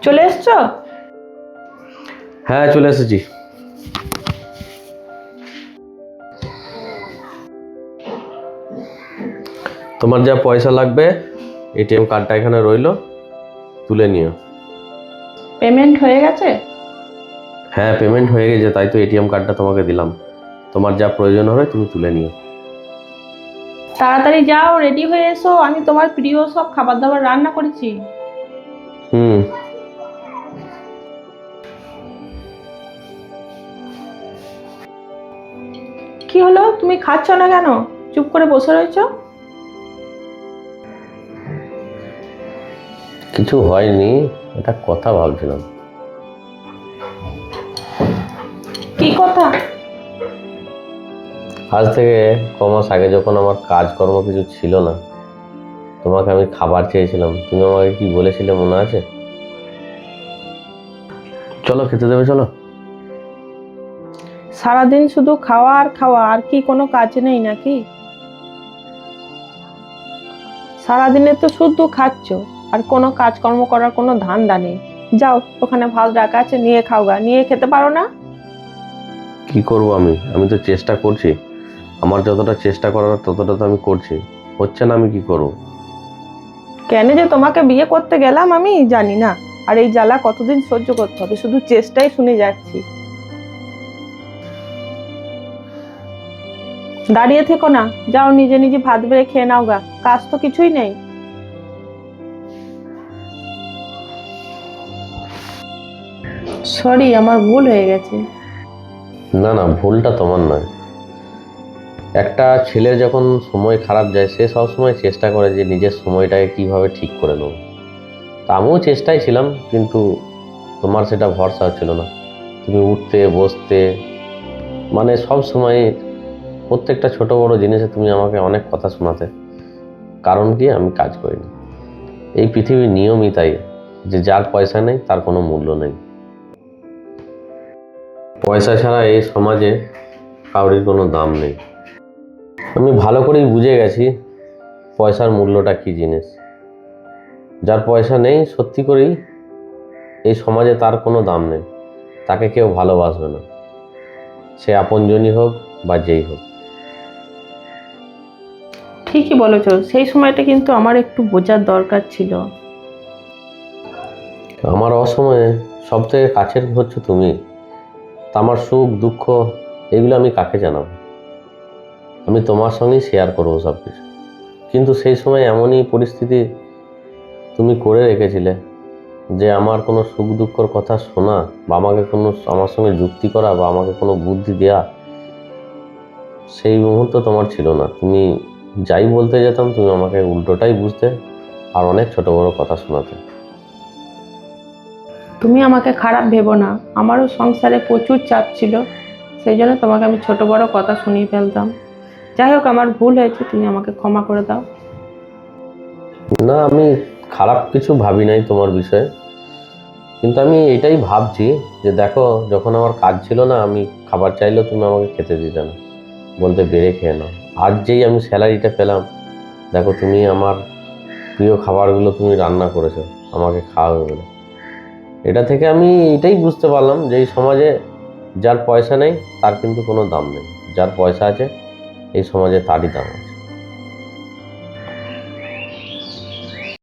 চলে এসছো? হ্যাঁ, চলে এসেছি। তোমার যা পয়সা লাগবে এটিএম কার্ডটা এখানে রইলো, তুলে নিও। পেমেন্ট হয়ে গেছে? হ্যাঁ, পেমেন্ট হয়ে গেছে, তাই তো এটিএম কার্ডটা তোমাকে দিলাম। তোমার যা প্রয়োজন হবে তুমি তুলে নিও। তাড়াতাড়ি যাও, রেডি হয়ে এসো, আমি তোমার প্রিয় সব খাবার দাবার রান্না করেছি। হুম। কি হলো, তুমি খাচ্ছ না কেন? চুপ করে বসে রয়েছো। কিছু হয়নি, এটা কথা ভাবছিলাম। কি কথা? আজ থেকে কমাস আগে যখন আমার কাজকর্ম কিছু ছিল না, তোমাকে আমি খাবার চেয়েছিলাম, তুমি আমাকে কি বলেছিলে মনে আছে? চলো খেতে দেবে, চলো। সারাদিন শুধু খাওয়া আর খাওয়া, আর কি কোনো কাজ নেই নাকি? সারাদিনে তো শুধু খাচ্ছ, আর কোনো কাজকর্ম করার কোনো ধান্দা নেই। যাও, ওখানে ভাত রাখা আছে, নিয়ে খাও গা। নিয়ে খেতে পারো না? কি করব আমি আমি তো চেষ্টা করছি। আমার যতটা চেষ্টা করার ততটা তো আমি করছি, হচ্ছে না, আমি কি করব? কেন যে তোমাকে বিয়ে করতে গেলাম আমি জানি না। আর এই জ্বালা কতদিন সহ্য করতে হবে, শুধু চেষ্টাই শুনে যাচ্ছি। দাঁড়িয়ে থেকো না, যাও নিজে নিজে ভাত বেড়ে খেয়ে নাও গা, কাজ তো কিছুই নেই। সরি, আমার ভুল হয়ে গেছে। না না, ভুলটা তোমার নয়। একটা ছেলের যখন সময় খারাপ যায় সে সবসময় চেষ্টা করে যে নিজের সময়টাকে কিভাবে ঠিক করে নেব। তা আমিও চেষ্টায় ছিলাম, কিন্তু তোমার সেটা ভরসা হচ্ছিল না। তুমি উঠতে বসতে, মানে সব সময় প্রত্যেকটা ছোট বড় জিনিসে তুমি আমাকে অনেক কথা শোনাতে। কারণ কি, আমি কাজ করিনি। এই পৃথিবীর নিয়মই তাই, যে যার পয়সা নেই তার কোনো মূল্য নেই। পয়সা ছাড়া এই সমাজে কাউরির কোনো দাম নেই। আমি ভালো করেই বুঝে গেছি পয়সার মূল্যটা কী জিনিস। যার পয়সা নেই সত্যি করেই এই সমাজে তার কোনো দাম নেই, তাকে কেউ ভালোবাসবে না, সে আপনজনই হোক বা যেই হোক। ঠিকই বলেছো, সেই সময়টা কিন্তু আমার একটু বোঝার দরকার ছিল। আমার অসময়ে সব থেকে কাছের হচ্ছে তুমি। তা আমার সুখ দুঃখ এগুলো আমি কাকে জানাবো? আমি তোমার সঙ্গেই শেয়ার করবো সব কিছু। কিন্তু সেই সময় এমনই পরিস্থিতি তুমি করে রেখেছিলে যে আমার কোনো সুখ দুঃখর কথা শোনা বা আমাকে কোনো আমার সঙ্গে যুক্তি করা বা আমাকে কোনো বুদ্ধি দেয়া সেই মুহূর্ত তোমার ছিল না। তুমি যাই বলতে যেতাম তুমি আমাকে উল্টোটাই বুঝতে আর অনেক ছোট বড় কথা শোনাতে। তুমি আমাকে খারাপ ভেবো না, আমারও সংসারে প্রচুর চাপ ছিল, সেই জন্য তোমাকে আমি ছোট বড় কথা শুনিয়ে ফেলতাম। যাই হোক, আমার ভুল হয়েছে, তুমি আমাকে ক্ষমা করে দাও। না, আমি খারাপ কিছু ভাবি নাই তোমার বিষয়ে, কিন্তু আমি এটাই ভাবছি যে দেখো, যখন আমার কাজ ছিল না আমি খাবার চাইলেও তুমি আমাকে খেতে দিতে না, বলতে বেড়ে খেয়ে নাও। আজ যেই আমি স্যালারিটা পেলাম, দেখো তুমি আমার প্রিয় খাবারগুলো তুমি রান্না করেছো আমাকে খাওয়াবে বলে। এটা থেকে আমি এটাই বুঝতে পারলাম যে এই সমাজে যার পয়সা নেই তার কিন্তু কোনো দাম নেই, যার পয়সা আছে এই সমাজে তারই দাম আছে।